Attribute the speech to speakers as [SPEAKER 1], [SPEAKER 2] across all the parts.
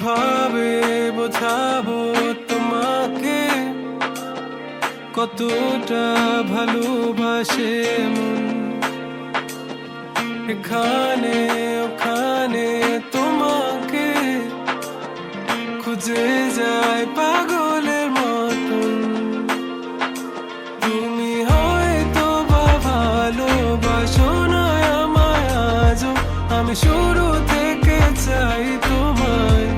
[SPEAKER 1] কিভাবে বোঝাবো তোমাকে কতটা ভালোবাসে মন। এখানে ওখানে তোমাকে খুঁজে যায় পাগলের মতন। তুমি হয়তো বা ভালোবাসো না আমায় আজও, আমি শুরু থেকে চাই তোমায়।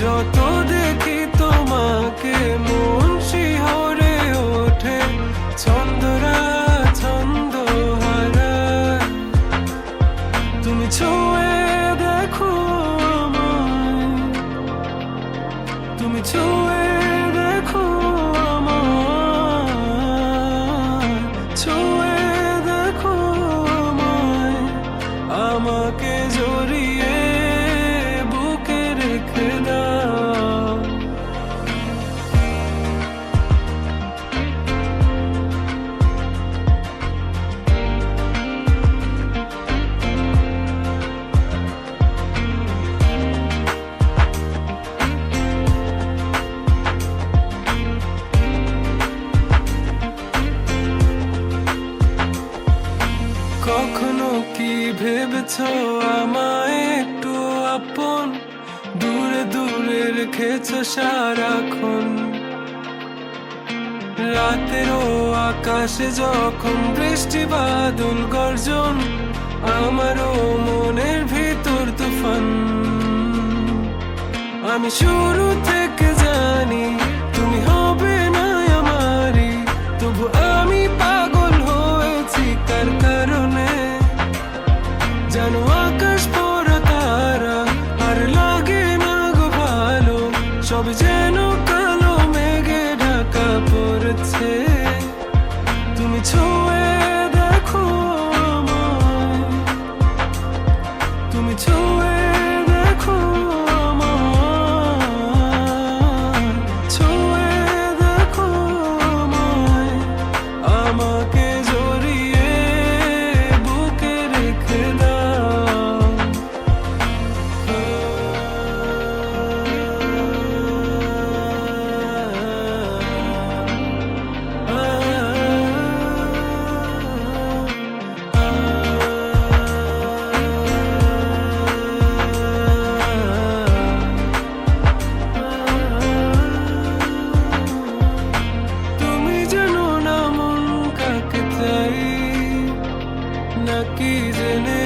[SPEAKER 1] যত দেখি তোমাকে মন শিহরে ওঠে, ছন্দরা ছন্দ হারায়। তুমি ছুঁয়ে দেখো আমায়, তুমি ছুঁয়ে দেখো আমায়, ছুঁয়ে দেখো আমায়। আমাকে জড়িয়ে বুকে রেখে দাও। কখনো কি ভেবেছো আমায় একটু আপন, দূরে দূরে রেখেছো সারাক্ষণ। রাতেরও আকাশে যখন বৃষ্টি বাদল গর্জন, আমারও মনের ভিতর তুফান। আমি শুরু থেকে জানি তুমি হবে না আমারই, তবু আমি পাগল হয়েছি কার কারণে। জানো আকাশ পড়া তারা আর লাগে না গো ভালো, সব যেন কালো মেঘে ঢাকা পড়েছে। তুমি ছুঁয়ে দেখো আমায়, তুমি ছুঁয়ে দেখো আমায়, ছুঁয়ে দেখো আমায়। আমাকে জড়িয়ে বুকে রেখে দাও। তুমি জানো না মন কাকে চাই, নাকি জেনে